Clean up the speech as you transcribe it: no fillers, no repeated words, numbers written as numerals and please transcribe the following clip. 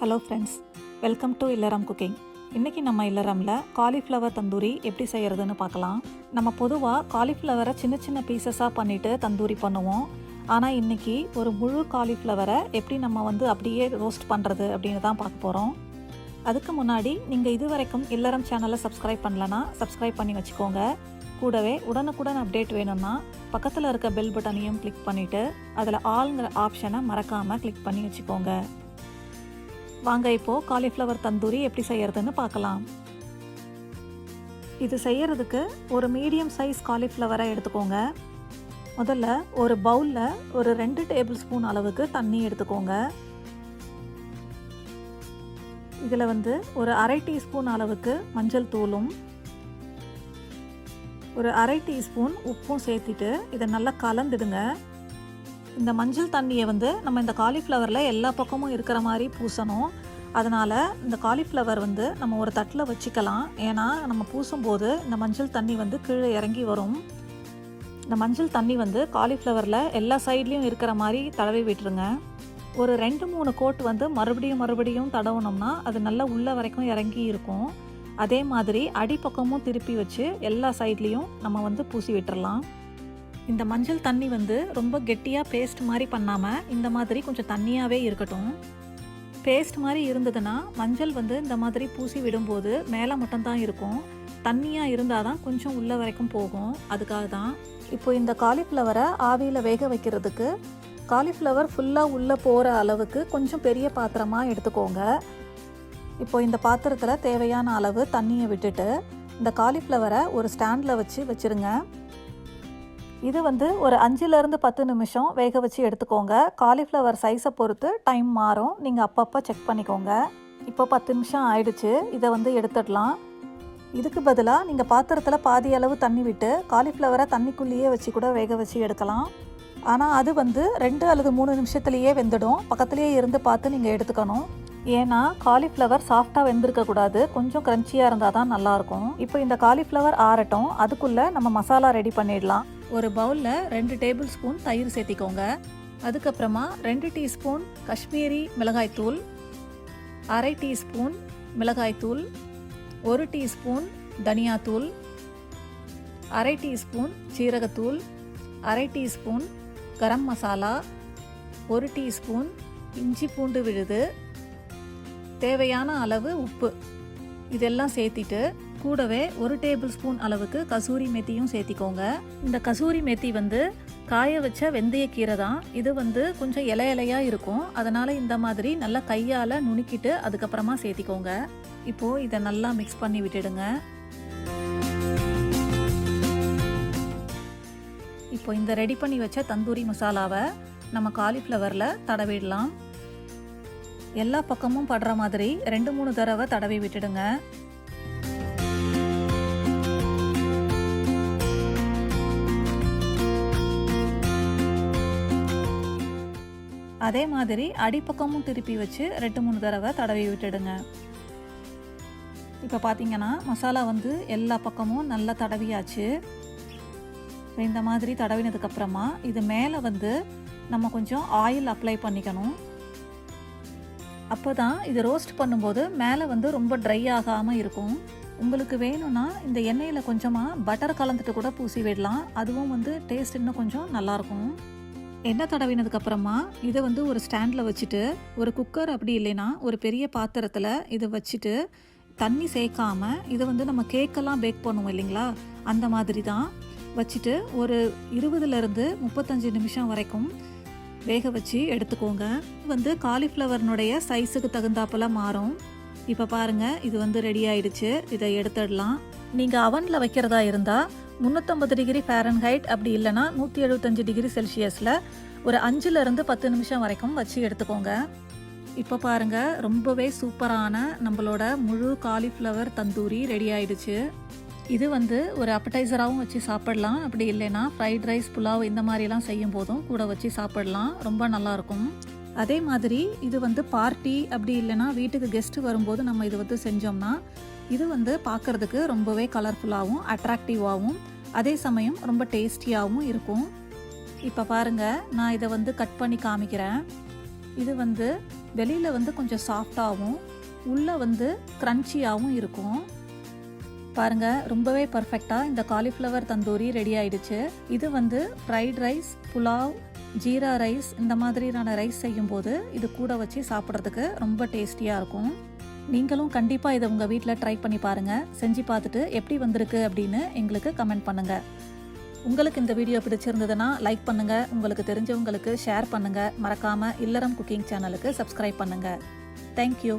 Hello friends, welcome to இல்லறம் cooking. இன்றைக்கி நம்ம இல்லறமில் காலிஃப்ளவர் தந்தூரி எப்படி செய்கிறதுன்னு பார்க்கலாம். நம்ம பொதுவாக காலிஃப்ளவரை சின்ன சின்ன பீசஸாக பண்ணிவிட்டு தந்தூரி பண்ணுவோம். ஆனால் இன்றைக்கி ஒரு முழு காலிஃப்ளவரை எப்படி நம்ம அப்படியே ரோஸ்ட் பண்ணுறது அப்படின்னு தான் பார்க்க போகிறோம். அதுக்கு முன்னாடி நீங்கள் இது வரைக்கும் இல்லறம் சேனலை சப்ஸ்கிரைப் பண்ணலன்னா சப்ஸ்கிரைப் பண்ணி வச்சுக்கோங்க. கூடவே உடனுக்குடன் அப்டேட் வேணும்னா பக்கத்தில் இருக்க பெல் பட்டனையும் கிளிக் பண்ணிவிட்டு அதில் ஆல்ங்கிற ஆப்ஷனை மறக்காமல் கிளிக் பண்ணி வச்சுக்கோங்க. வாங்க இப்போது காலிஃப்ளவர் தந்தூரி எப்படி செய்கிறதுன்னு பார்க்கலாம். இது செய்கிறதுக்கு ஒரு மீடியம் சைஸ் காலிஃப்ளவரை எடுத்துக்கோங்க. முதல்ல ஒரு பவுலில் ஒரு 2 டேபிள் ஸ்பூன் அளவுக்கு தண்ணி எடுத்துக்கோங்க. இதில் ஒரு அரை டீஸ்பூன் அளவுக்கு மஞ்சள் தூளும் ஒரு அரை டீஸ்பூன் உப்பும் சேர்த்துட்டு இதை நல்லா கலந்துடுங்க. இந்த மஞ்சள் தண்ணியை நம்ம இந்த காலிஃப்ளவரில் எல்லா பக்கமும் இருக்கிற மாதிரி பூசணும். அதனால் இந்த காலிஃப்ளவர் நம்ம ஒரு தட்டில் வச்சுக்கலாம். ஏன்னா நம்ம பூசும்போது இந்த மஞ்சள் தண்ணி கீழே இறங்கி வரும். இந்த மஞ்சள் தண்ணி காலிஃப்ளவரில் எல்லா சைட்லேயும் இருக்கிற மாதிரி தடவி விட்டுருங்க. ஒரு 2-3 கோட் மறுபடியும் தடவுனோம்னா அது நல்லா உள்ள வரைக்கும் இறங்கி இருக்கும். அதே மாதிரி அடிப்பக்கமும் திருப்பி வச்சு எல்லா சைட்லேயும் நம்ம பூசி விட்டுறலாம். இந்த மஞ்சள் தண்ணி ரொம்ப கெட்டியாக பேஸ்ட் மாதிரி பண்ணாமல் இந்த மாதிரி கொஞ்சம் தண்ணியாகவே இருக்கட்டும். பேஸ்ட் மாதிரி இருந்ததுன்னா மஞ்சள் இந்த மாதிரி பூசி விடும்போது மேலே மட்டும்தான் இருக்கும். தண்ணியாக இருந்தால் தான் கொஞ்சம் உள்ள வரைக்கும் போகும். அதுக்காக தான் இப்போ இந்த காலிஃப்ளவரை ஆவியில் வேக வைக்கிறதுக்கு காலிஃப்ளவர் ஃபுல்லாக உள்ளே போகிற அளவுக்கு கொஞ்சம் பெரிய பாத்திரமாக எடுத்துக்கோங்க. இப்போ இந்த பாத்திரத்தில் தேவையான அளவு தண்ணியை விட்டுட்டு இந்த காலிஃப்ளவரை ஒரு ஸ்டாண்டில் வச்சுருங்க. இது ஒரு 5-10 நிமிஷம் வேக வச்சு எடுத்துக்கோங்க. காலிஃப்ளவர் சைஸை பொறுத்து டைம் மாறும். நீங்கள் அப்பப்போ செக் பண்ணிக்கோங்க. இப்போ 10 நிமிஷம் ஆயிடுச்சு. இதை எடுத்துடலாம். இதுக்கு பதிலாக நீங்கள் பாத்திரத்தில் பாதி அளவு தண்ணி விட்டு காலிஃப்ளவரை தண்ணிக்குள்ளேயே வச்சு கூட வேக வச்சு எடுக்கலாம். ஆனால் அது 2 அல்லது 3 நிமிஷத்துலேயே வெந்துடும். பக்கத்துலேயே இருந்து பார்த்து நீங்கள் எடுத்துக்கணும். ஏன்னா காலிஃப்ளவர் சாஃப்டாக வெந்திருக்கக்கூடாது, கொஞ்சம் க்ரன்ச்சியாக இருந்தால் தான் நல்லாயிருக்கும். இப்போ இந்த காலிஃப்ளவர் ஆறட்டும். அதுக்குள்ளே நம்ம மசாலா ரெடி பண்ணிடலாம். ஒரு பவுலில் 2 டேபிள் ஸ்பூன் தயிர் சேர்த்திக்கோங்க. அதுக்கப்புறமா 2 டீஸ்பூன் காஷ்மீரி மிளகாய்த்தூள், அரை டீஸ்பூன் மிளகாய்த்தூள், 1 டீஸ்பூன் தனியாத்தூள், அரை டீஸ்பூன் சீரகத்தூள், அரை டீஸ்பூன் கரம் மசாலா, 1 டீஸ்பூன் இஞ்சி பூண்டு விழுது, தேவையான அளவு உப்பு இதெல்லாம் சேர்த்திட்டு கூடவே 1 டேபிள் ஸ்பூன் அளவுக்கு கசூரி மெத்தியும் சேர்த்திக்கோங்க. இந்த கசூரி மெத்தி காய வச்ச வெந்தயக்கீரை தான். இது கொஞ்சம் இலையாக இருக்கும். அதனால் இந்த மாதிரி நல்லா கையால் நுணுக்கிட்டு அதுக்கப்புறமா சேர்த்திக்கோங்க. இப்போது இதை நல்லா மிக்ஸ் பண்ணி விட்டுடுங்க. இப்போ இந்த ரெடி பண்ணி வச்ச தந்தூரி மசாலாவை நம்ம காலிஃப்ளவரில் தடவிடலாம். எல்லா பக்கமும் படுற மாதிரி 2-3 தடவை தடவி விட்டுடுங்க. அதே மாதிரி அடிப்பக்கமும் திருப்பி வச்சு 2-3 தடவை தடவி விட்டுடுங்க. இப்போ பார்த்தீங்கன்னா மசாலா எல்லா பக்கமும் நல்லா தடவியாச்சு. இந்த மாதிரி தடவினதுக்கப்புறமா இது மேலே நம்ம கொஞ்சம் ஆயில் அப்ளை பண்ணிக்கணும். அப்போ தான் இது ரோஸ்ட் பண்ணும்போது மேலே ரொம்ப ட்ரை ஆகாமல் இருக்கும். உங்களுக்கு வேணும்னா இந்த எண்ணெயில் கொஞ்சமாக பட்டர் கலந்துட்டு கூட பூசி விடலாம். அதுவும் டேஸ்ட் இன்னும் கொஞ்சம் நல்லாயிருக்கும். எண்ணெய் தடவினதுக்கப்புறமா இதை ஒரு ஸ்டாண்டில் வச்சுட்டு ஒரு குக்கர் அப்படி இல்லைன்னா ஒரு பெரிய பாத்திரத்தில் இதை வச்சுட்டு தண்ணி சேர்க்காமல் இதை நம்ம கேக்கெல்லாம் பேக் பண்ணுவோம் இல்லைங்களா, அந்த மாதிரி தான் வச்சுட்டு ஒரு 20-லேருந்து 35 நிமிஷம் வரைக்கும் வேக வச்சு எடுத்துக்கோங்க. காலிஃப்ளவர்னுடைய சைஸுக்கு தகுந்தாப்பில் மாறும். இப்போ பாருங்கள், இது ரெடி ஆயிடுச்சு. இதை எடுத்துடலாம். நீங்கள் அவனில் வைக்கிறதா இருந்தால் 350 டிகிரி ஃபாரன்ஹைட் அப்படி இல்லைனா 175 டிகிரி செல்சியஸில் ஒரு 5-10 நிமிஷம் வரைக்கும் வச்சு எடுத்துக்கோங்க. இப்போ பாருங்கள், ரொம்பவே சூப்பரான நம்மளோட முழு காலிஃப்ளவர் தந்தூரி ரெடி ஆயிடுச்சு. இது ஒரு அப்படைசராகவும் வச்சு சாப்பிடலாம். அப்படி இல்லைன்னா ஃப்ரைட் ரைஸ், புலாவ் இந்த மாதிரிலாம் செய்யும் போதும் கூட வச்சு சாப்பிடலாம். ரொம்ப நல்லாயிருக்கும். அதே மாதிரி இது பார்ட்டி அப்படி இல்லைன்னா வீட்டுக்கு கெஸ்ட்டு வரும்போது நம்ம இது செஞ்சோம்னா இது பார்க்குறதுக்கு ரொம்பவே கலர்ஃபுல்லாகவும் அட்ராக்டிவாகவும் அதே சமயம் ரொம்ப டேஸ்டியாகவும் இருக்கும். இப்போ பாருங்கள், நான் இதை கட் பண்ணி காமிக்கிறேன். இது வெளியில் வந்து கொஞ்சம் சாஃப்டாகவும் உள்ளே வந்து க்ரன்ச்சியாகவும் இருக்கும். பாருங்கள், ரொம்பவே பர்ஃபெக்டாக இந்த காலிஃப்ளவர் தந்தூரி ரெடி ஆயிடுச்சு. இது வந்து fried rice, pulao, jeera rice இந்த மாதிரியான ரைஸ் செய்யும்போது இது கூட வச்சு சாப்பிட்றதுக்கு ரொம்ப டேஸ்டியாக இருக்கும். நீங்களும் கண்டிப்பாக இதை உங்கள் வீட்டில் ட்ரை பண்ணி பாருங்கள். செஞ்சு பார்த்துட்டு எப்படி வந்திருக்கு அப்படின்னு எங்களுக்கு கமெண்ட் பண்ணுங்கள். உங்களுக்கு இந்த வீடியோ பிடிச்சிருந்ததுன்னா லைக் பண்ணுங்கள், உங்களுக்கு தெரிஞ்சவங்களுக்கு ஷேர் பண்ணுங்கள். மறக்காமல் இல்லறம் குக்கிங் சேனலுக்கு சப்ஸ்கிரைப் பண்ணுங்கள். தேங்க்யூ.